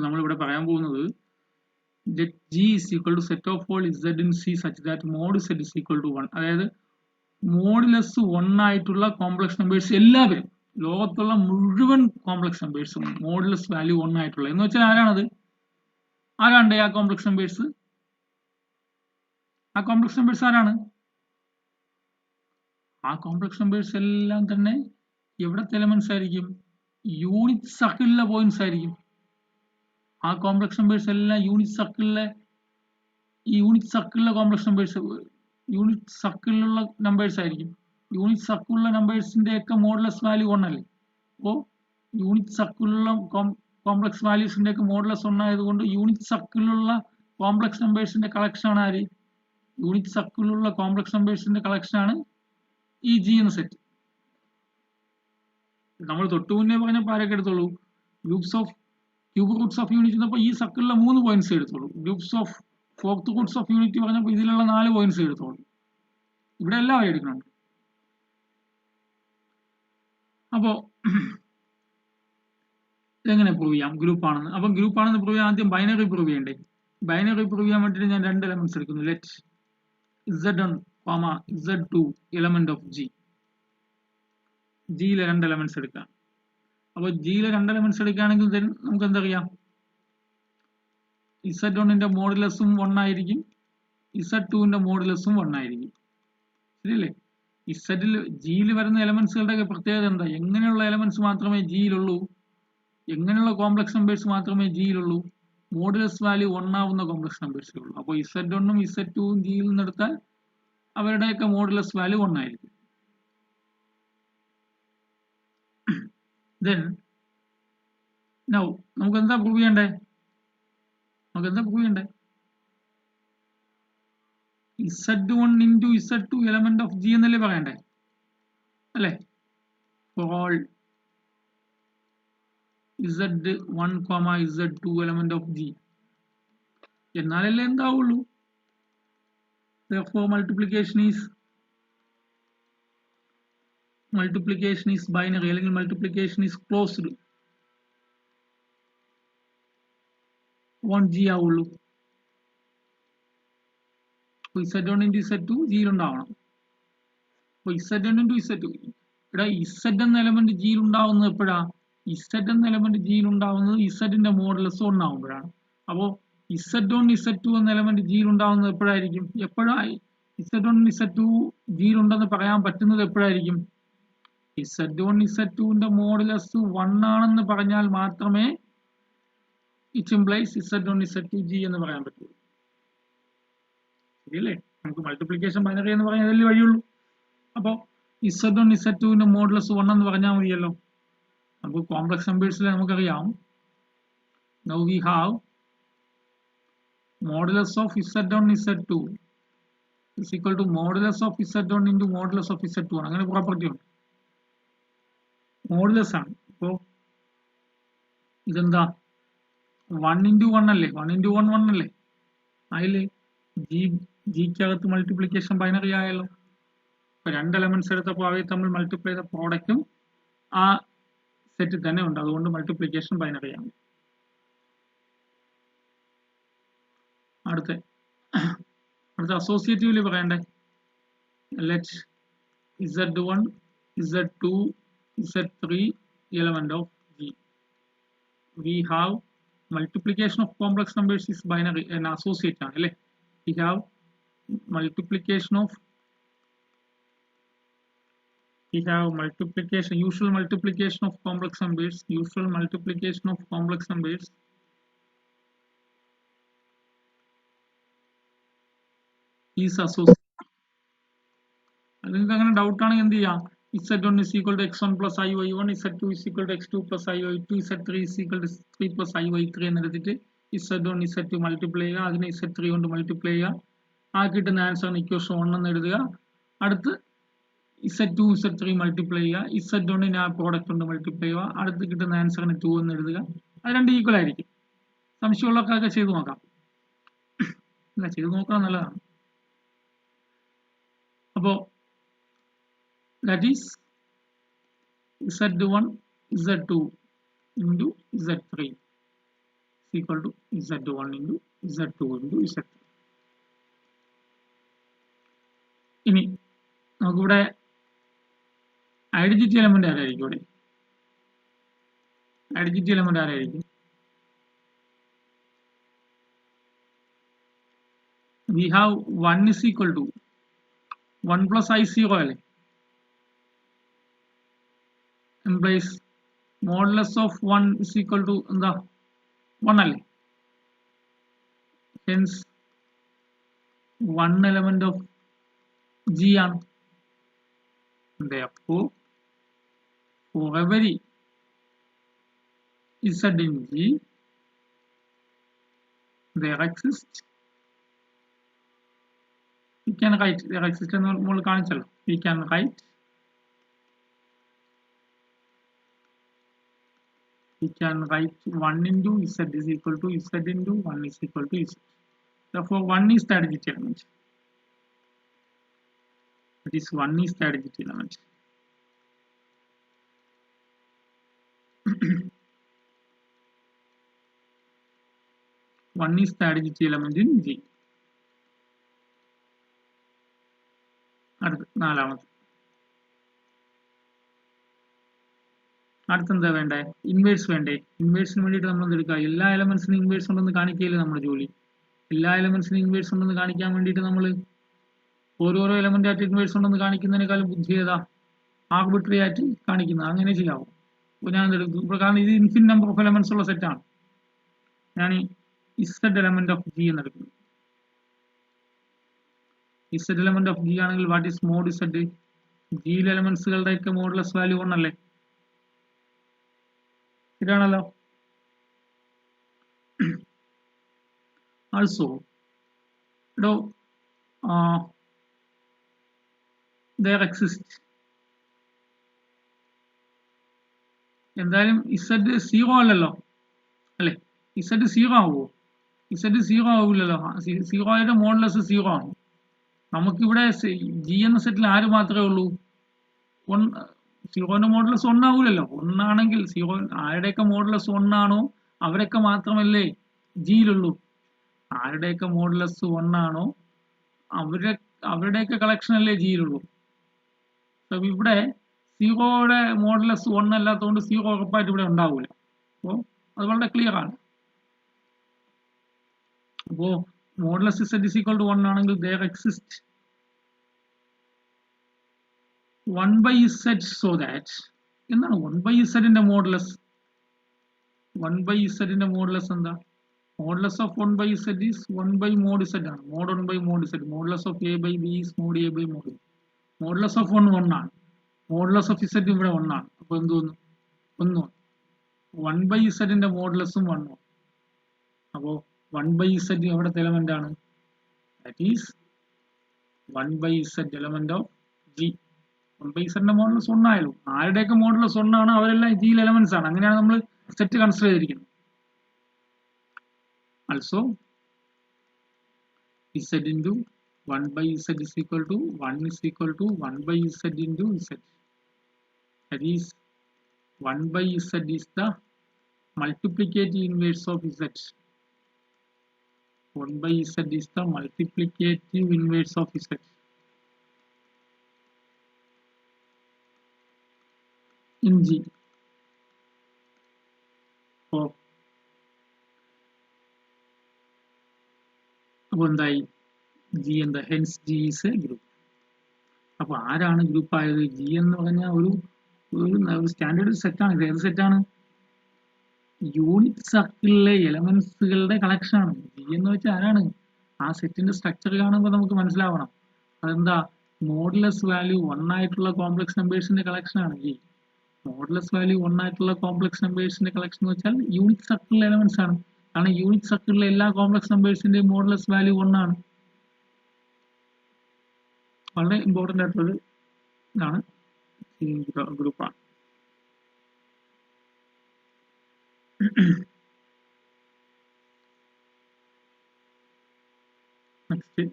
നമ്മളിവിടെ പറയാൻ പോകുന്നത് let G is equal to set of all Z in C such that mod Z is equal to 1. അതായത് modulus 1 ആയിട്ടുള്ള complex numbers എല്ലാവരും ലോകത്തുള്ള മുഴുവൻ കോംപ്ലക്സ് നമ്പേഴ്സും മോഡുലസ് വാല്യൂ 1 ആയിട്ടുള്ള എന്ന് വെച്ചാൽ ആരാണത്? ആരാണ്ട് ആ കോംപ്ലക്സ് നമ്പേഴ്സ്? ആ കോംപ്ലക്സ് നമ്പേഴ്സ് ആരാണ്? ആ കോംപ്ലക്സ് നമ്പേഴ്സ് എല്ലാം തന്നെ എവിടത്തെ എലമെന്റ്സ് ആയിരിക്കും? യൂണിറ്റ് സർക്കിളിലെ പോയിന്റ്സ് ആയിരിക്കും. ആ കോംപ്ലക്സ് നമ്പേഴ്സ് എല്ലാം യൂണിറ്റ് സർക്കിളിലെ കോംപ്ലക്സ് നമ്പേഴ്സ്, യൂണിറ്റ് സർക്കിളിലുള്ള നമ്പേഴ്സ് ആയിരിക്കും. യൂണിറ്റ് സർക്കിളിലുള്ള നമ്പേഴ്സിന്റെ ഒക്കെ മോഡുലസ് വാല്യൂ 1 അല്ലേ? അപ്പോൾ യൂണിറ്റ് സർക്കിളിലുള്ള കോംപ്ലക്സ് വാല്യൂസിന്റെ ഒക്കെ മോഡുലസ് 1 ആയതുകൊണ്ട് യൂണിറ്റ് സർക്കിളിലുള്ള കോംപ്ലക്സ് നമ്പേഴ്സിന്റെ കളക്ഷൻ ആണ് ആര്? യൂണിറ്റ് സർക്കിളിലുള്ള കോംപ്ലക്സ് നമ്പേഴ്സിന്റെ കളക്ഷൻ ആണ് ഈ ജി എന്ന സെറ്റ്. നമ്മൾ തൊട്ടു മുന്നേ പറഞ്ഞപ്പോൾ ആരൊക്കെ എടുത്തോളൂ? ക്യൂബ് റൂട്ട്സ് ഓഫ് യൂണിറ്റ് എന്നപ്പോൾ ഈ സർക്കിളിലെ 3 പോയിന്റ്സ് എടുത്തോളൂ. Groups of fourth Roots of unit പറഞ്ഞപ്പോൾ ഇതിലുള്ള 4 പോയിന്റ്സ് എടുത്തോളൂ. ഇവിടെ എല്ലാവരും എടുക്കുന്നുണ്ട്. അപ്പോ ഇതെങ്ങനെ പ്രൂവ് ചെയ്യാം ഗ്രൂപ്പ് ആണെന്ന്? അപ്പം ഗ്രൂപ്പ് ആണെന്ന് പ്രൂവ് ചെയ്യാൻ ആദ്യം ബൈനറി പ്രൂവ് ചെയ്യണ്ടേ? ബൈനറി പ്രൂവ് ചെയ്യാൻ വേണ്ടിയിട്ട് ഞാൻ 2 എലമെന്റ്സ് എടുക്കുന്നു. Let Z1, Z2 element of G. ജിയിലെ 2 elements എടുക്കാം. അപ്പോൾ ജിയിലെ 2 എലമെന്റ്സ് എടുക്കുകയാണെങ്കിൽ നമുക്ക് എന്തറിയാം? Z1ന്റെ മോഡുലസും 1 ആയിരിക്കും, Z2ന്റെ മോഡുലസും 1 ആയിരിക്കും. ശരിയല്ലേ? ജിയിൽ വരുന്ന എലമെന്റ്സുകളുടെ പ്രത്യേകത എന്താ? എങ്ങനെയുള്ള എലമെന്റ്സ് മാത്രമേ ജിയിലുള്ളൂ? എങ്ങനെയുള്ള കോംപ്ലക്സ് നമ്പേഴ്സ് മാത്രമേ ജിയിലുള്ളൂ? മോഡുലസ് വാല്യൂ 1 ആവുന്ന കോംപ്ലക്സ് നമ്പേഴ്സേ ഉള്ളൂ. അപ്പോൾ Z1ഉം Z2ഉം ജിയിൽ നിന്ന് എടുത്താൽ അവരുടെയൊക്കെ മോഡുലസ് വാല്യൂ 1 ആയിരിക്കും. Then now നമുക്ക് എന്താ പ്രൂവ് ചെയ്യണ്ടേ? Z1 into Z2 element of G എന്നല്ലേ പറയണ്ടേ? അല്ലേ? For all Z1, Z2 element of G എന്നാലല്ലേ എന്താവുള്ളൂ? Therefore multiplication is binary അല്ലെങ്കിൽ multiplication is closed. 1G ആവുള്ളൂ. Z1 into Z2 ജിയിൽ ഉണ്ടാവണം. അപ്പോൾ Z1 into Z2 ഇവിടെ Z എന്ന എലമെന്റ് ജിയിൽ ഉണ്ടാവുന്നത് എപ്പോഴാ? Z എന്ന എലമെന്റ് ജിയിൽ ഉണ്ടാവുന്നത് Zന്റെ മോഡുലസ് 1 ആവുമ്പോഴാണ്. അപ്പോൾ Z1 Z2 എന്ന എലമെന്റ് ജിയിൽ ഉണ്ടാവുന്നത് എപ്പോഴായിരിക്കും? Z1 Z2 ജിയിൽ ഉണ്ടെന്ന് പറയാൻ പറ്റുന്നത് എപ്പോഴായിരിക്കും? Z1 Z2ന്റെ മോഡുലസ് 1 ആണെന്ന് പറഞ്ഞാൽ മാത്രമേ it implies Z1 Z2 G എന്ന് പറയാൻ പറ്റുള്ളൂ. ശരിയല്ലേ? നമുക്ക് മൾട്ടിപ്ലിക്കേഷൻ ബൈനറി എന്ന് പറയാൻ അതല്ലേ വഴിയുള്ളൂ. അപ്പോൾ Z1 Z2ന്റെ മോഡുലസ് 1 എന്ന് പറഞ്ഞാൽ മതിയല്ലോ. അപ്പോൾ കോംപ്ലക്സ് നമ്പേഴ്സിൽ നമുക്കറിയാം now we have modulus of Z1 Z2 is equal to modulus of Z1 into modulus of Z2 ആണ്. അങ്ങനെ പ്രോപ്പർട്ടി ഉണ്ട്. മോഡുലസ് ആണ്. അപ്പോൾ ഇതെന്താ? 1 into 1 അല്ലേ? 1 into 1 1 അല്ലേ? അതില് ജിക്കകത്ത് മൾട്ടിപ്ലിക്കേഷൻ ബൈനറി ആയല്ലോ. ഇപ്പൊ 2 എലമെന്റ്സ് എടുത്തപ്പോൾ അവയെ തമ്മിൽ മൾട്ടിപ്ലൈ ചെയ്ത പ്രോഡക്റ്റും ആ സെറ്റിൽ തന്നെ ഉണ്ട്. അതുകൊണ്ട് മൾട്ടിപ്ലിക്കേഷൻ ബൈനറി ആണ്. അടുത്ത അസോസിയേറ്റീവ്ലി പറയണ്ടേ? Let Z1, Z2, Z3 element of G. We have multiplication of complex numbers is binary and associate ആണ് അല്ലേ? We have usual multiplication of complex numbers is associated. നിങ്ങൾക്ക് അങ്ങനെ ഡൗട്ട് ആണെങ്കിൽ എന്ത് ചെയ്യാം? Z1 is equal to x1 plus iy1, Z2 is equal to x2 plus iy2, Z3 is equal to 3 plus iy3 എന്ന് എടുത്തിട്ട് Z1 Z2 multiply ചെയ്യുക, അതിനെ Z3 കൊണ്ട് മൾട്ടിപ്ലൈ ചെയ്യുക, ആ കിട്ടുന്ന ആൻസറിന് ഇക്വേഷൻ 1 എന്ന് എഴുതുക. അടുത്ത് Z2 Z3 മൾട്ടിപ്ലൈ ചെയ്യുക, Z1ന് ആ പ്രോഡക്റ്റ് കൊണ്ട് മൾട്ടിപ്ലൈ ചെയ്യുക, അടുത്ത് കിട്ടുന്ന ആൻസറിന് 2 എന്ന് എഴുതുക. അത് രണ്ട് ഈക്വൽ ആയിരിക്കും. സംശയമുള്ളവർക്കൊക്കെ ചെയ്തു നോക്കാം. ചെയ്തു നോക്കാൻ നല്ലതാണ്. അപ്പോൾ that is Z1 Z2 into Z3 is equal to z1 into z2 into z2. ഇനി നമുക്കിവിടെ ഐഡന്റിറ്റി എലമെന്റ് ആരായിരിക്കും? ഇവിടെ ഐഡന്റിറ്റി എലമെന്റ് ആരായിരിക്കും? We have 1 is equal to 1 plus I0 അല്ലേ, implies modulus of 1 is equal to എന്താ 1 അല്ലേ, hence 1 element of G ആണ്. Therefore for every Z in G there exists, we can write there exists എന്ന് നമ്മൾ കാണിച്ചല്ലോ, we can write 1 into Z is equal to Z into 1 is equal to Z. Therefore 1 is the identity element. That is 1 is the identity element. One is the identity element in G. നാലാമത് അടുത്തെന്താ വേണ്ടേ? Inverse വേണ്ടേ? ഇൻവേഴ്സിന് വേണ്ടിയിട്ട് നമ്മൾ എന്തെടുക്കുക? എല്ലാ എലമെന്റ്സിനും inverse ഉണ്ടെന്ന് കാണിക്കുകയില്ല നമ്മുടെ ജോലി. എല്ലാ എലമെന്റ്സിനും ഇൻവേഴ്സ് ഉണ്ടെന്ന് കാണിക്കാൻ വേണ്ടിയിട്ട് നമ്മൾ ഓരോരോ എലമെന്റ് ആയിട്ട് ഇൻവേഴ്സ് ഉണ്ടെന്ന് കാണിക്കുന്നതിനേക്കാളും ബുദ്ധി ഏതാ? ആർബിട്രറി ആയിട്ട് കാണിക്കുന്നത്. അങ്ങനെ ചെയ്യാവും. അപ്പോൾ ഞാൻ എന്തെടുക്കും? കാരണം ഇത് ഇൻഫിനിറ്റ് നമ്പർ ഓഫ് എലമെന്റ്സ് ഉള്ള സെറ്റാണ്. ഞാൻ ഈ Z element of G എന്നെടുക്കുന്നു. Z element of G ആണെങ്കിൽ വാട്ട് ഈസ് മോഡ് Z? ജിയിലെ എലമെന്റ്സുകളുടെ ഒക്കെ മോഡുലസ് വാല്യൂ 1 അല്ലേ? ഇതാണല്ലോ. Also there exists, എന്തായാലും Z 0 അല്ലല്ലോ അല്ലേ? Z 0 ആവുമോ? Z 0 ആവില്ലല്ലോ. 0യുടെ മോഡുലസ് 0 ആണ്. നമുക്കിവിടെ G എന്ന സെറ്റിൽ ആര് മാത്രമേ ഉള്ളൂ? 0ന്റെ മോഡുലസ് 1 ആവൂലല്ലോ. 1 ആണെങ്കിൽ 0 ആരുടെയൊക്കെ മോഡുലസ് 1 ആണോ അവരൊക്കെ മാത്രമല്ലേ ജിയിലുള്ളൂ. ആരുടെയൊക്കെ മോഡുലസ് 1 ആണോ അവരുടെയൊക്കെ കളക്ഷൻ അല്ലേ ജിയിലുള്ളൂ. ഇവിടെ 0യുടെ മോഡുലസ് 1 അല്ലാത്തതുകൊണ്ട് 0 ഉറപ്പായിട്ട് ഇവിടെ ഉണ്ടാവില്ല. അപ്പോൾ അത് വളരെ ക്ലിയർ ആണ്. അപ്പോൾ modulus Z is equal to 1 ആണെങ്കിൽ there exists 1 by Z so that എന്താണ് 1 by Z ന്റെ മോഡുലസ്? 1 by Z ന്റെ മോഡുലസ് എന്താ? Modulus of 1 by Z is 1 by mod Z ആണ്. mod 1 by mod Z. Modulus of A by B is mod A by mod B. Modulus of 1 1 ആണ്. Modulus of Z ഇവിടെ 1 ആണ്. അപ്പോൾ എന്ത് തോന്നുന്നു? 1 1 by Z ന്റെ മോഡുലസും 1 ആണ്. അപ്പോൾ 1 by Z എവിടത്തെ എലമെന്റ് ആണ്? That is 1 by Z element of G. 1 by Z ന്റെ മോഡുലസ് 1 ആയാലും ആരുടെയൊക്കെ മോഡുലസ് 1 ആണ് അവരെല്ലാം ജിയിൽ എലമെന്റ്സ് ആണ്. അങ്ങനെയാണ് നമ്മൾ സെറ്റ് കൺസിഡർ ചെയ്തിരിക്കുന്നത്. Also Z into 1 by Z is equal to 1 is equal to 1 by Z into Z. That is 1 by Z is the multiplicative inverse of Z. 1 by Z is the multiplicative inverse of Z. In G. അപ്പോൾ എന്തായി? G എന്താ? hence G is a group. അപ്പോൾ ആരാണ് group ആയത്? G എന്ന് പറഞ്ഞാൽ ഒരു standard സെറ്റാണ്. ഇത് ഏത് സെറ്റാണ്? യൂണിറ്റ് സർക്കിളിലെ എലമെന്റ്സുകളുടെ കളക്ഷൻ ആണ്. G എന്ന് വെച്ചാൽ ആരാണ്? ആ സെറ്റിന്റെ സ്ട്രക്ചർ കാണുമ്പോൾ നമുക്ക് മനസ്സിലാവണം. അതെന്താ? മോഡുലസ് വാല്യൂ 1 ആയിട്ടുള്ള കോംപ്ലക്സ് നമ്പേഴ്സിന്റെ കളക്ഷൻ ആണ് G. മോഡുലസ് വാല്യൂ 1 ആയിട്ടുള്ള കോംപ്ലക്സ് നമ്പേഴ്സിന്റെ കളക്ഷൻ എന്ന് വെച്ചാൽ യൂണിറ്റ് സർക്കിളിലെ എലമെന്റ്സ് ആണ്. കാരണം യൂണിറ്റ് സർക്കിളിലെ എല്ലാ കോംപ്ലക്സ് നമ്പേഴ്സിന്റെയും മോഡുലസ് വാല്യൂ 1 ആണ്. വളരെ ഇമ്പോർട്ടൻ്റ് ആയിട്ടുള്ളത് ഇതാണ്. ഗ്രൂപ്പാണ്. നെക്സ്റ്റ്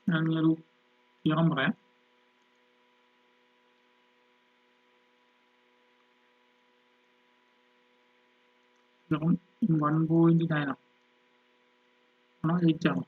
ഞാൻ ഒരു തിയറം പറയാം. 1.9 ആണോ 8 ആണോ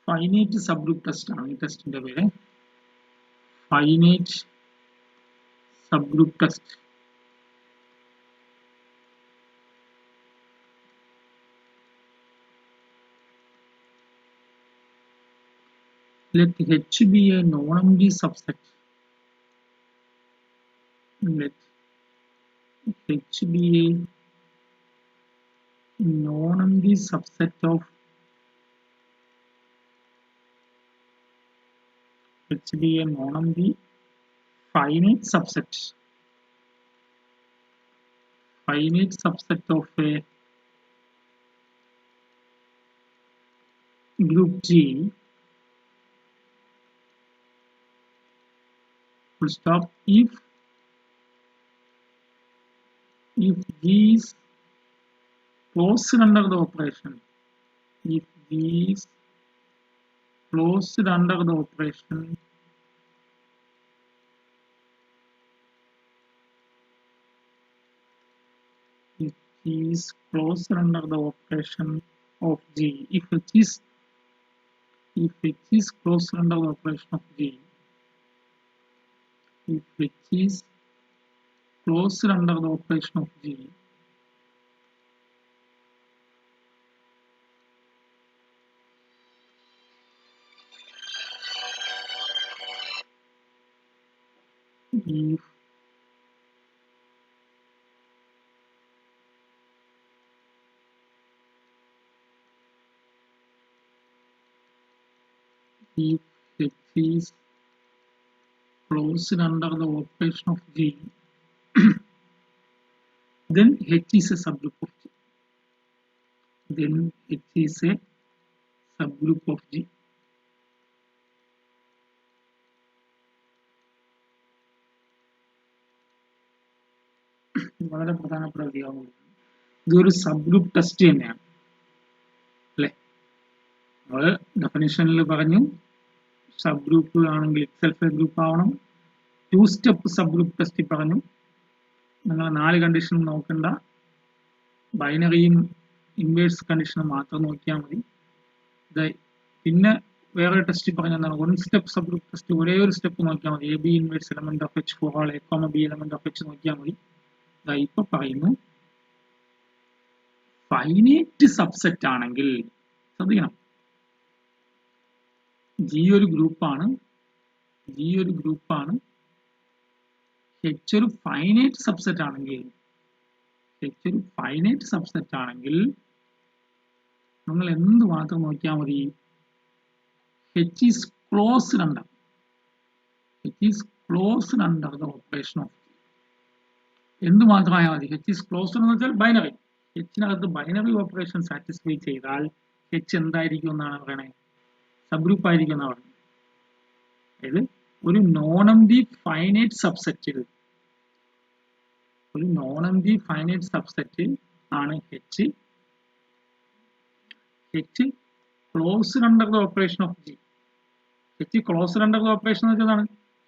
ഫൈനൈറ്റ് സബ്ഗ്രൂപ്പ് ടെസ്റ്റ് ആണ് ഈ ടെസ്റ്റിന്റെ പേര് finite subgroup test let H be a non-empty subset let H be a non-empty subset of H be a non-empty finite subset of a group G full stop if G is closed under the operation if G is closed under the operation if G is closed under the operation of G if H is closed under the operation of G if H is closed under the operation of G if H is closed under the operation of G then H is a subgroup of G then H is a subgroup of G വളരെ പ്രധാനപ്പെട്ട കാര്യമാണ് ഇതൊരു subgroup test തന്നെയാണ് അല്ലേ നമ്മൾ ഡെഫിനിഷനിൽ പറഞ്ഞു subgroup ആണെങ്കിൽ itself A group ആവണം 2 സ്റ്റെപ്പ് സബ്ഗ്രൂപ്പ് ടെസ്റ്റ് പറഞ്ഞു നിങ്ങൾ 4 കണ്ടീഷൻ നോക്കണ്ട ബൈനറിയും ഇൻവേഴ്സ് കണ്ടീഷനും മാത്രം നോക്കിയാൽ മതി പിന്നെ വേറെ ടെസ്റ്റ് പറഞ്ഞ എന്താണ് 1 സ്റ്റെപ്പ് സബ്ഗ്രൂപ്പ് ടെസ്റ്റ് ഒരേ ഒരു സ്റ്റെപ്പ് നോക്കിയാൽ മതി A B inverse element of H four all A comma B element of H നോക്കിയാൽ മതി ഇപ്പൊ പറയുന്നു ഫൈനൈറ്റ് സബ്സെറ്റ് ആണെങ്കിൽ ശ്രദ്ധിക്കണം ജി ഒരു ഗ്രൂപ്പാണ് എച്ച് ഒരു ഫൈനൈറ്റ് സബ്സെറ്റ് ആണെങ്കിൽ നിങ്ങൾ എന്ത് മാത്രം നോക്കിയാൽ മതി H is closed under the operation of എന്ത് മാത്രമായാൽ മതി എച്ച് ഈസ് ക്ലോസ്ഡ് എന്ന് വെച്ചാൽ ബൈനറി എച്ചിനകത്ത് ബൈനറി ഓപ്പറേഷൻ സാറ്റിസ്ഫൈ ചെയ്താൽ എച്ച് എന്തായിരിക്കും എന്നാണ് പറയണത് സബ്ഗ്രൂപ്പ് ആയിരിക്കും എന്നാണ് പറയുന്നത് അതായത് ഒരു നോൺ എംപ്റ്റി ഫൈനൈറ്റ് സബ്സെറ്റ് ആണ് H closed under the operation of G H closed under the operation എന്ന് വെച്ചാൽ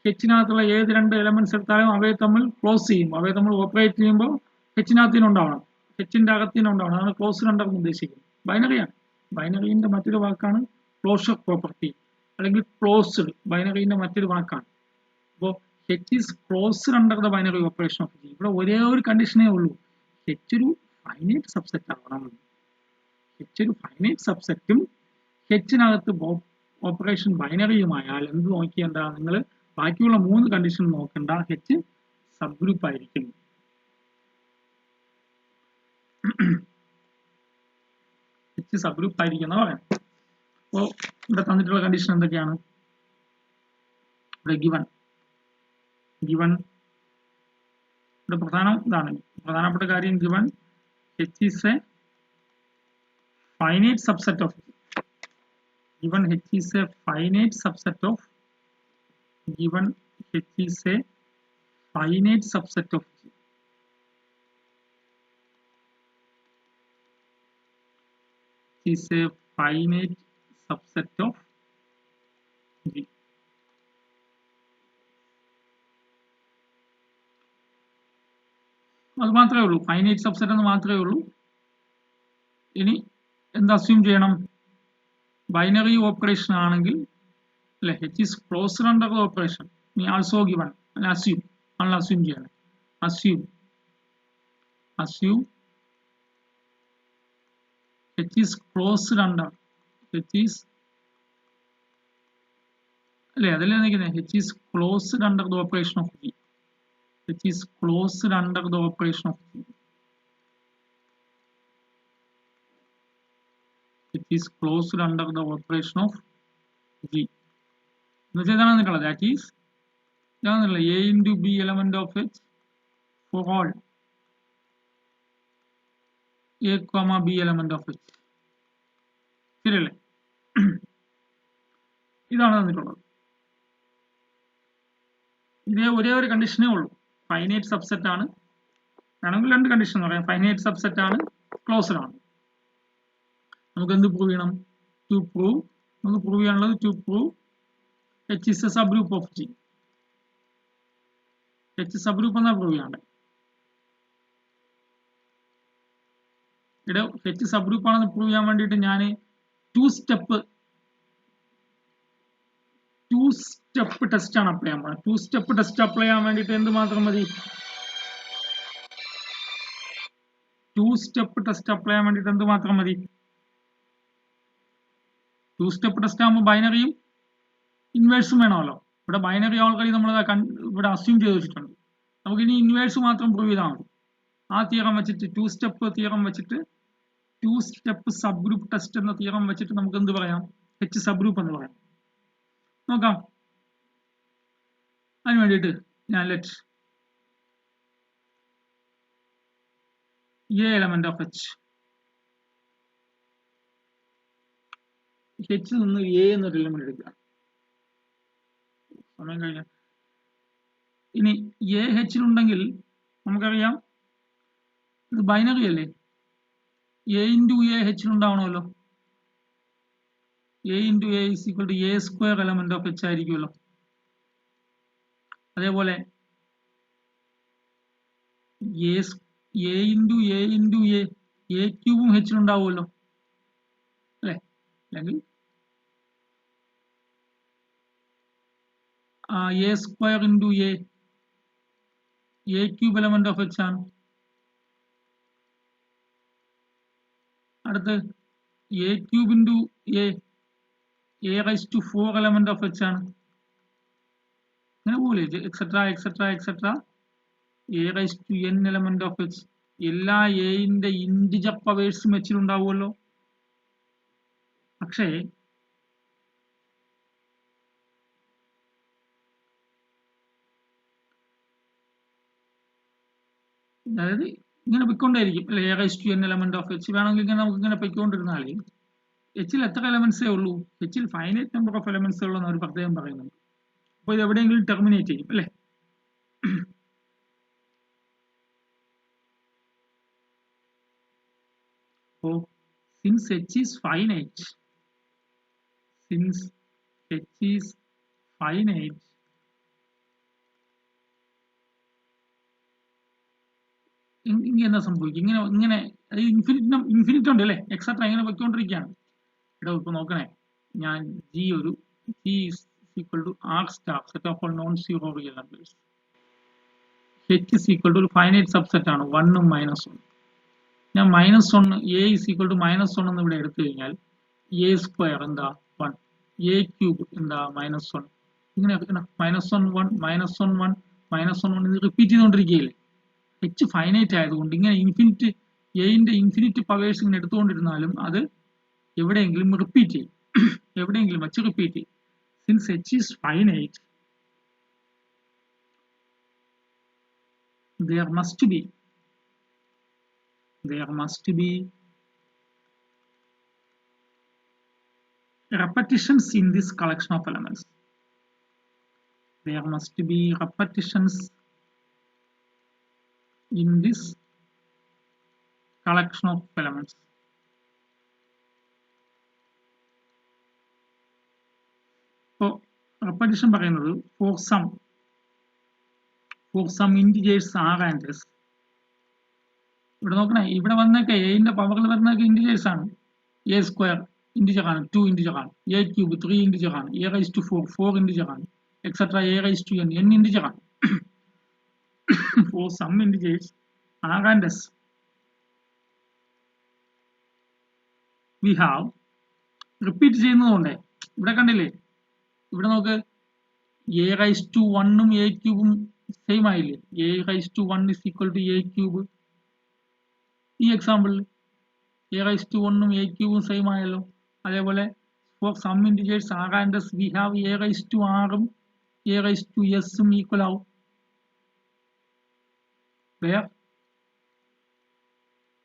എച്ചിനകത്തുള്ള ഏത് 2 എലമെന്റ്സ് എടുത്താലും അവയെ തമ്മിൽ ക്ലോസ് ചെയ്യും അവയെ തമ്മിൽ ഓപ്പറേറ്റ് ചെയ്യുമ്പോൾ എച്ചിനകത്തിനുണ്ടാവണം എച്ചിന്റെ അകത്തിനുണ്ടാവണം അതാണ് ക്ലോസ്ഡ് അണ്ടർ എന്ന് ഉദ്ദേശിക്കുന്നത് ബൈനറിയാണ് ബൈനറിന്റെ മറ്റൊരു വാക്കാണ് ക്ലോഷർ പ്രോപ്പർട്ടി അല്ലെങ്കിൽ ക്ലോസ്ഡ് ബൈനറിന്റെ മറ്റൊരു വാക്കാണ് അപ്പോൾ H is closed under the binary operation of G ഇവിടെ ഒരേ ഒരു കണ്ടീഷനേ ഉള്ളൂ എച്ച് ഒരു ഫൈനൈറ്റ് സബ്സെറ്റ് ആവണം എച്ച് ഒരു ഫൈനൈറ്റ് സബ്സെറ്റും എച്ചിനകത്ത് ഓപ്പറേഷൻ ബൈനറിയുമായാൽ എന്ത് നോക്കിയേണ്ട നിങ്ങൾ ബാക്കിയുള്ള 3 കണ്ടീഷൻ നോക്കണ്ട എച്ച് സബ്ഗ്രൂപ്പ് ആയിരിക്കും എച്ച് സബ്ഗ്രൂപ്പ് ആയിരിക്കും എന്ന് പറയാം അപ്പോൾ ഇവിടെ തന്നിട്ടുള്ള കണ്ടീഷൻ എന്തൊക്കെയാണ് ഇവിടെ ഗിവൺ ഇവിടെ പ്രധാനപ്പെട്ട കാര്യം given H is A finite subset of given H is a finite subset of given H is a finite subset of G. Is a finite subset of G. അത് മാത്രമേ ഉള്ളൂ, ഫൈനൈറ്റ് സബ്സെറ്റ് എന്ന് മാത്രമേ ഉള്ളൂ. ഇനി എന്ത് അസ്യൂം ചെയ്യണം? Binary operation ആണെങ്കിൽ അല്ലെ, H is closed under the operation. ഇനി ആൾസോ ഗിവൺ അസ്യൂം ആണല്ലോ അസ്യൂം ചെയ്യണം. Assume H is closed under, H is അല്ലെ അതല്ലേ നിൽക്കുന്നത്, H is closed under the operation of G. H is closed under the operation of G. It is closed under the operation of G. That is A into B element of H for all A comma B element of H. ശരിയല്ലേ? ഇതാണ് തന്നിട്ടുള്ളത്. ഇതേ ഒരേ ഒരു കണ്ടീഷനേ ഉള്ളൂ, finite subset ആണ്. വേണമെങ്കിൽ രണ്ട് കണ്ടീഷൻ എന്ന് പറയാം. ഫൈനൈറ്റ് സബ്സെറ്റ് ആണ്, ക്ലോസ്ഡ് ആണ്. നമുക്ക് എന്ത് പ്രൂവ് ചെയ്യണം? നമുക്ക് പ്രൂവ് ചെയ്യാനുള്ളത് to prove H is a subgroup of G. H subgroup എന്നാ പ്രൂവ് ചെയ്യണ്ടേ. ഇവിടെ H subgroup ആണെന്ന് പ്രൂവ് ചെയ്യാൻ വേണ്ടിയിട്ട് ഞാൻ ടു സ്റ്റെപ്പ് ടെസ്റ്റ് ആണ് അപ്ലൈ ചെയ്യാൻ പോകുന്നത്. ടു സ്റ്റെപ്പ് ടെസ്റ്റ് അപ്ലൈ ചെയ്യാൻ വേണ്ടിയിട്ട് എന്ത് മാത്രം മതി? ടു സ്റ്റെപ്പ് ടെസ്റ്റ് അപ്ലൈ ചെയ്യാൻ വേണ്ടിയിട്ട് എന്ത് മാത്രം മതി? ടു സ്റ്റെപ്പ് ടെസ്റ്റ് ആകുമ്പോൾ ബൈനറിയും ഇൻവേഴ്സും വേണമല്ലോ. ഇവിടെ ബൈനറി ഓൾറെഡി നമ്മൾ ഇവിടെ അസ്യൂം ചെയ്ത് വെച്ചിട്ടുണ്ട്. നമുക്ക് ഇനി ഇൻവേഴ്സ് മാത്രം പ്രൂവ് ചെയ്താൽ മതി. ആ തിയറം വെച്ചിട്ട് ടു സ്റ്റെപ്പ് തിയറം വെച്ചിട്ട് two step subgroup test എന്ന തിയറം വെച്ചിട്ട് നമുക്ക് എന്ത് പറയാം? H സബ് ഗ്രൂപ്പ് എന്ന് പറയാം. നോക്കാം. അതിന് വേണ്ടിയിട്ട് ഞാൻ let A element of H നിന്ന് A എന്നൊരു എലമെന്റ് എടുക്കുക. സമയം കഴിഞ്ഞ ഇനി A H-ലുണ്ടെങ്കിൽ നമുക്കറിയാം ഇത് ബൈനറി അല്ലേ, A into A H-ലുണ്ടാവണമല്ലോ. A into A is equal to A square element of H ആയിരിക്കുമല്ലോ. അതേപോലെ A into A ക്യൂബും H-ലുണ്ടാവുമല്ലോ അല്ലേ. അല്ലെങ്കിൽ A square into A cube element of H ആണ്. അടുത്ത് A cube into A raised to 4 element of H ആണ്. അങ്ങനെ പോലെ etcetera A raised to n element of H. എല്ലാ Aന്റെ ഇൻറ്റിജർ പവേഴ്സും H-ലുണ്ടാവുമല്ലോ. പക്ഷേ അതായത് ഇങ്ങനെ പൊയ്ക്കൊണ്ടേയിരിക്കും അല്ലെ. A raised to n element of H വേണമെങ്കിൽ ഇങ്ങനെ നമുക്ക് ഇങ്ങനെ പൊയ്ക്കൊണ്ടിരുന്നാൽ H-ൽ എത്ര എലമെന്റ്സേ ഉള്ളൂ? H-ൽ ഫൈനൈറ്റ് നമ്പർ ഓഫ് എലമെന്റ്സ് ഉള്ളൂ എന്ന് അവർ പ്രത്യേകം പറയുന്നുണ്ട്. അപ്പോൾ ഇത് എവിടെയെങ്കിലും ടെർമിനേറ്റ് ചെയ്യും അല്ലേ. അപ്പോൾ since H is finite, ഇങ്ങനെ എന്താ സംഭവിക്കും? ഇങ്ങനെ ഇൻഫിനിറ്റ് ഉണ്ട് അല്ലേ, എക്സെട്ര ഇങ്ങനെ പൊയ്ക്കൊണ്ടിരിക്കുകയാണ്. ഇവിടെ ഇപ്പൊ നോക്കണേ, ഞാൻ G is equal to R star set of all non-zero real numbers. H is equal to ഒരു ഫൈനൈറ്റ് സബ്സെറ്റ് ആണ്, 1ഉം -1. ഞാൻ -1 A is equal to -1 എന്ന് ഇവിടെ എടുത്തു കഴിഞ്ഞാൽ A സ്ക്വയർ എന്താ 1, A ക്യൂബ് എന്താ -1, ഇങ്ങനെ -1 1 -1 1 -1 ഇത് റിപ്പീറ്റ് ചെയ്തുകൊണ്ടിരിക്കുകയില്ലേ. H ഫൈനൈറ്റ് ആയതുകൊണ്ട് ഇങ്ങനെ ഇൻഫിനിറ്റ് Aന്റെ ഇൻഫിനിറ്റ് പവേഴ്സ് ഇങ്ങനെ എടുത്തുകൊണ്ടിരുന്നാലും അത് എവിടെയെങ്കിലും റിപ്പീറ്റ് ചെയ്യും, എവിടെയെങ്കിലും വെച്ച് റിപ്പീറ്റ് ചെയ്യും. Since H is finite, there must be repetitions in this collection of elements. there must be repetitions in this collection of elements. So repetition പറയുന്നത് for some integers r and s. ഇവിടെ നോക്കണേ, ഇവിടെ വന്നൊക്കെ എന്റെ പവറിൽ വരുന്നൊക്കെ integers ആണ്. A square integer ആണ്, 2 ഇന്റിജർ ആണ്, എ ക്യൂബ് 3 ഇന്റിജർ ആണ്, എ റൈസ് ടു 4 ഇന്റിജർ ആണ്, etcetera a raise to n integer ആണ്. For some integers r and s we have repeat ചെയ്യുന്നതുകൊണ്ട് ഇവിടെ കണ്ടില്ലേ, ഇവിടെ നോക്ക് എ റൈസ് ടു 1 എ ക്യൂബും സെയിം ആയില്ലേ, a raise to 1 is equal to a cube. ഈ എക്സാമ്പിളിൽ എ റൈസ് ടു 1 എ ക്യൂബും സെയിം ആയല്ലോ. അതേപോലെ for some integers r and s we have a raise to ആറും എ റൈസ് ടു എസും equal ആവും. Where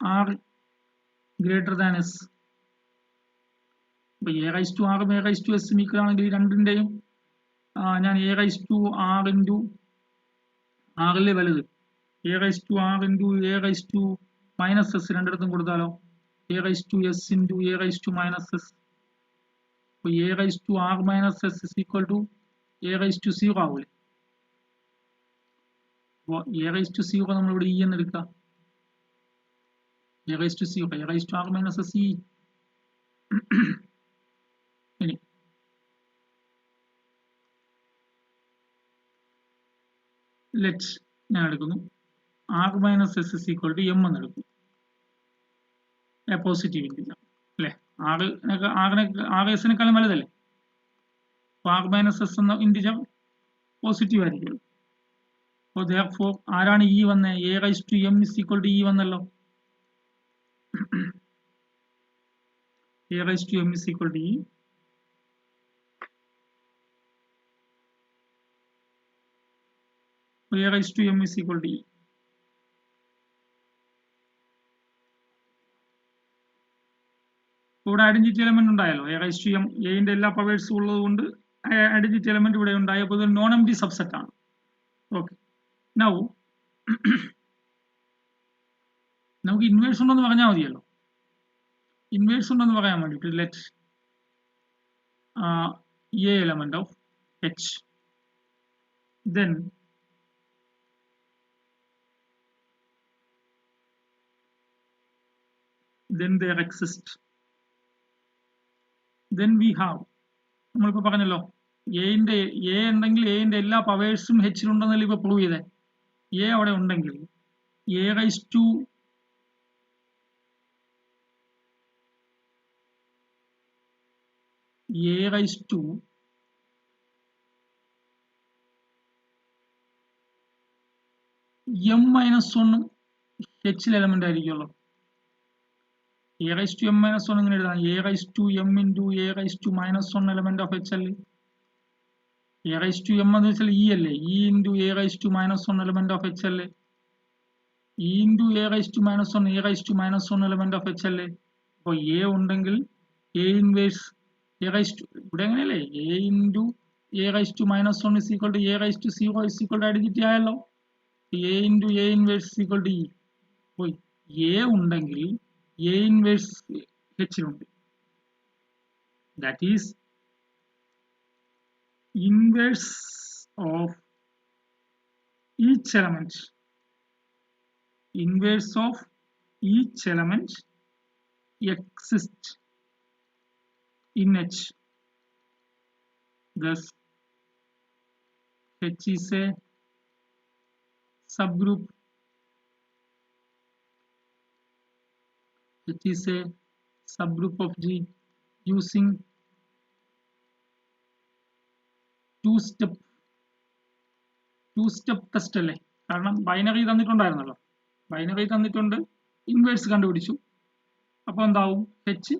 r greater than s. അപ്പൊ a raise to ആറും എ റൈസ് ടു എസും equal ആണെങ്കിൽ രണ്ടിന്റെയും ഞാൻ a raise to r into ആറിലെ വലുത് a raise to r into a raise to minus s രണ്ടിടത്തും കൊടുത്താലോ, a raise to s into a raise to minus s. അപ്പോൾ A raise to r minus s is equal to a raise to 0 ആവൂലേ. അപ്പോൾ A raise to 0 നമ്മളിവിടെ e എന്ന് എടുക്കാം. A raise to 0, a raise to r minus s e. ഇനി let ഞാൻ എടുക്കുന്നു r minus s is equal to m എന്ന് എടുക്കും. എ പോസിറ്റീവ് ഇന്റിജർ അല്ലേ, ആർ എസിനേക്കാളും വലുതല്ലേ. അപ്പോൾ ആർ മൈനസ് എസ് എന്ന ഇന്റിജർ പോസിറ്റീവ് ആയിരിക്കും. അപ്പോൾ therefore ആരാണ് ഇ വന്നത്, a raise to m is equal to e വന്നല്ലോ. A raise to m is equal to e. A raised to m is equal to e. ഇവിടെ identity element ഉണ്ടായല്ലോ, a raise to m, എന്റെ എല്ലാ പവേഴ്സും ഉള്ളത് കൊണ്ട് identity element ഇവിടെ ഉണ്ടായി. അപ്പോൾ ഇത് നോൺ എംപ്റ്റി സബ്സെറ്റ് ആണ്. ഓക്കെ, നൗ നമുക്ക് ഇൻവേഴ്സ് ഉണ്ടെന്ന് പറഞ്ഞാൽ മതിയല്ലോ. ഇൻവേഴ്സ് ഉണ്ടെന്ന് പറയാൻ വേണ്ടിയിട്ട് let A element of H, then there exist, then we have, നമ്മളിപ്പോൾ പറഞ്ഞല്ലോ എ ഉണ്ടെങ്കിൽ എന്റെ എല്ലാ പവേഴ്സും എച്ചിലുണ്ടെന്നല്ലേ ഇപ്പൊ പ്രൂവ് ചെയ്തേ. എ അവിടെ ഉണ്ടെങ്കിൽ a raise to m minus 1 എച്ചിൽ എലമെന്റ് ആയിരിക്കുമല്ലോ. A raise to m minus 1 ഇങ്ങനെ എഴുതാം, a raise to m into a raise to minus 1 element of h അല്ലേ. എ റൈസ് ടു എം എന്ന് വെച്ചാൽ ഇ അല്ലേ, e into a raise to minus 1 element of h അല്ലേ. E into a raise to minus 1 a raise to minus 1 element of h അല്ലേ. അപ്പോൾ a ഉണ്ടെങ്കിൽ a inverse a raise to, ഇവിടെ എങ്ങനെയല്ലേ, a into a raise to minus 1 is equal to a raise to 0 is equal to identity ആയല്ലോ. A into a inverse is equal to e. അപ്പോൾ a ഉണ്ടെങ്കിൽ a inverse എച്ചിലുണ്ട്. That is inverse of each element. Inverse of each element exists in H. Thus, H is a subgroup. H is a subgroup of G using two-step test അല്ലേ. കാരണം binary തന്നിട്ടുണ്ടായിരുന്നല്ലോ, binary തന്നിട്ടുണ്ട്, inverse കണ്ടുപിടിച്ചു, അപ്പോൾ എന്താവും, H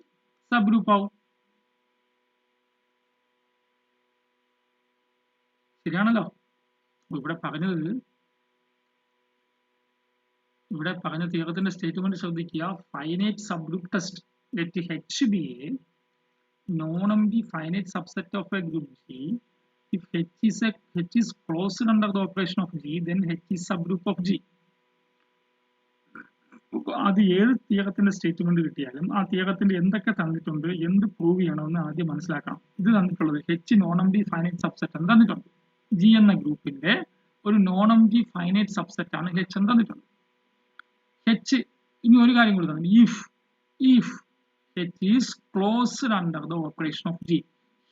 sub group ആവും. ശരിയാണല്ലോ. ഇവിടെ പറഞ്ഞ തിയറത്തിന്റെ സ്റ്റേറ്റ്മെന്റ് ശ്രദ്ധിക്കുക. Finite sub group test, let H B A non empty finite subset of A group G if H is closed under the operation of G, then H is subgroup of G. അത് ഏത് തിയറത്തിന്റെ statement കിട്ടിയാലും ആ തിയറത്തിന്റെ എന്തൊക്കെ തന്നിട്ടുണ്ട്, എന്ത് prove ചെയ്യണമെന്ന് ആദ്യം മനസ്സിലാക്കണം. ഇത് തന്നിട്ടുള്ളത് H non empty finite subset എന്ന് തന്നിട്ടുണ്ട്. G എന്ന ഗ്രൂപ്പിന്റെ ഒരു നോൺ എംപ്റ്റി ഫൈനൈറ്റ് സബ്സെറ്റ് ആണ് H എന്ന് തന്നിട്ടുണ്ട്. H ഇനി ഒരു കാര്യം കൂടി തന്നെ, if H is closed under the operation of G.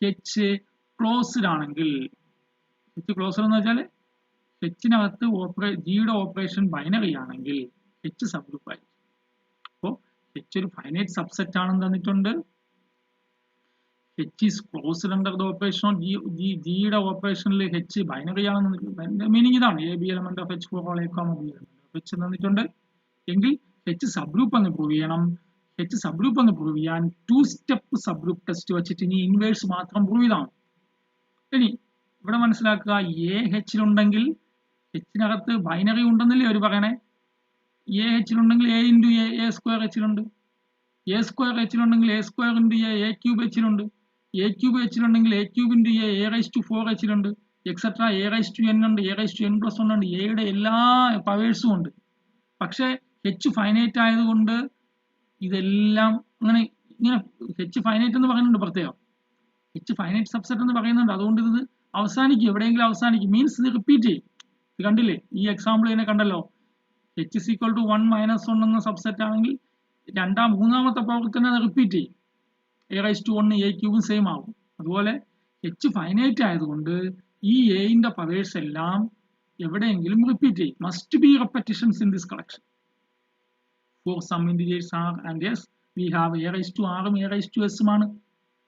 H closed ആണെങ്കിൽ, H ക്ലോസ്ഡ് എന്ന് വെച്ചാൽ Hനകത്ത് ജിയുടെ ഓപ്പറേഷൻ ബൈനറി ആണെങ്കിൽ H സബ് ഗ്രൂപ്പ് ആയിരിക്കും. അപ്പോൾ H ഒരു ഫൈനൈറ്റ് സബ്സെറ്റ് ആണെന്ന് തന്നിട്ടുണ്ട്. H is closed under the operation of ജിയുടെ ഓപ്പറേഷനിൽ H ബൈനറി ആണെന്ന് മീനിങ് ഇതാണ്. A B element of H for all A, B element of H തന്നിട്ടുണ്ട്. എങ്കിൽ H സബ് ഗ്രൂപ്പ് എന്ന് പ്രൂവ് ചെയ്യണം. H സബ് ഗ്രൂപ്പ് എന്ന് പ്രൂവ് ചെയ്യാൻ 2 സ്റ്റെപ്പ് സബ് ഗ്രൂപ്പ് ടെസ്റ്റ് വെച്ചിട്ട് ഇനി ഇൻവേഴ്സ് മാത്രം പ്രൂവ് ചെയ്താണ്. ഇനി ഇവിടെ മനസ്സിലാക്കുക, Hലുണ്ടെങ്കിൽ Hനകത്ത് ബൈനറി ഉണ്ടെന്നല്ലേ അവർ പറയണേ. Hലുണ്ടെങ്കിൽ A ഇൻറ്റു A സ്ക്വയർ Hലുണ്ട്. A സ്ക്വയർ Hലുണ്ടെങ്കിൽ A square into A cube Hലുണ്ട്. A ക്യൂബ് Hലുണ്ടെങ്കിൽ A cube into A raise to 4 Hലുണ്ട്. Etcetera A raise to N ഉണ്ട്, A റൈസ് ടു N+1 ഉണ്ട്. Aയുടെ എല്ലാ പവേഴ്സും ഉണ്ട്. പക്ഷേ H ഫൈനൈറ്റ് ആയതുകൊണ്ട് ഇതെല്ലാം ഇങ്ങനെ H ഫൈനൈറ്റ് എന്ന് പറയുന്നുണ്ട് പ്രത്യേകം. H ഫൈനൈറ്റ് സബ്സെറ്റ് എന്ന് പറയുന്നുണ്ട്. അതുകൊണ്ട് ഇത് അവസാനിക്കും, എവിടെയെങ്കിലും അവസാനിക്കും. മീൻസ് ഇത് റിപ്പീറ്റ് ചെയ്യും. ഇത് കണ്ടില്ലേ, ഈ എക്സാമ്പിൾ തന്നെ കണ്ടല്ലോ. H is equal to 1 - 1 എന്ന സബ്സെറ്റ് ആണെങ്കിൽ മൂന്നാമത്തെ പ്രവർത്തനം അത് റിപ്പീറ്റ് ചെയ്യും. A റൈസ് ടു 1 A ക്യൂബും സെയിം ആവും. അതുപോലെ H ഫൈനൈറ്റ് ആയതുകൊണ്ട് ഈ Aന്റെ പവേഴ്സ് എല്ലാം എവിടെയെങ്കിലും റിപ്പീറ്റ് ചെയ്യും. Must be repetitions in this collection. For some integers R and S, we have A raised to R ഉം A raised to S ആണ്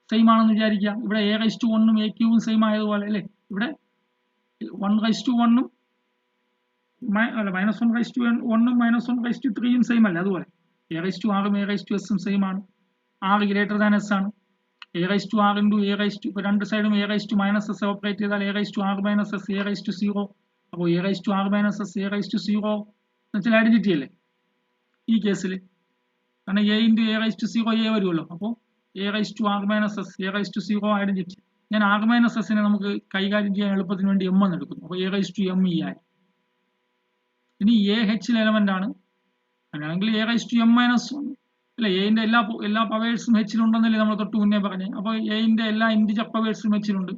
സെയിം ആണെന്ന് വിചാരിക്കുക. ഇവിടെ A raised to 1 ഉം A ക്യൂബും സെയിം ആയതുപോലെ അല്ലേ, ഇവിടെ 1 raised to 1 ഉം -1 raised to 1 ഉം -1 raised to 3 ഉം സെയിം അല്ലേ. അതുപോലെ A raised to R ഉം A raised to S ഉം സെയിം ആണ്. R ഗ്രേറ്റർ ദാൻ S ആണ്. A raised to R into A raised to, രണ്ട് സൈഡും A raised to -S operate ചെയ്താൽ A raised to R - S A raised to 0. അപ്പോൾ A raised to R - S A raised to 0 എന്ന് വെച്ചാൽ identity അല്ലേ ഈ കേസിൽ. കാരണം A into A raise to 0 A വരുമല്ലോ. അപ്പോൾ A raise to R - S A raise to 0 identity. ഞാൻ R - S നമുക്ക് കൈകാര്യം ചെയ്യാൻ എളുപ്പത്തിന് വേണ്ടി M എന്ന് എടുക്കുന്നു. അപ്പോൾ A raise to M E ആയി. ഇനി A H എലമെന്റ് ആണ്, അങ്ങനെയാണെങ്കിൽ A റൈസ് ടു M - 1 അല്ലെ. Aന്റെ എല്ലാ പവേഴ്സും Hലുണ്ടെന്നല്ലേ നമ്മൾ തൊട്ട് മുന്നേ പറഞ്ഞത്. അപ്പോൾ Aന്റെ എല്ലാ ഇൻറ്റിജർ പവേഴ്സും Hലുണ്ട്.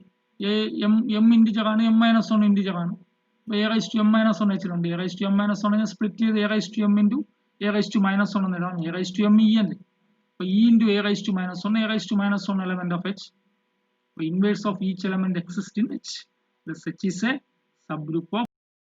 M ഇൻറ്റിജർ ആണ്, M - 1 ഇൻറ്റിജർ ആണ്. അപ്പോൾ A റൈസ് ടു M - 1 Hലുണ്ട്. A raise to M - 1 split ചെയ്ത് A raise to M into A raised to -1 എന്ന് എഴുതാം. A raised to M E അല്ലേ. അപ്പോൾ E into A raised to -1, A raised to -1 element of H. So inverse of each element exists in H. Thus H is a subgroup of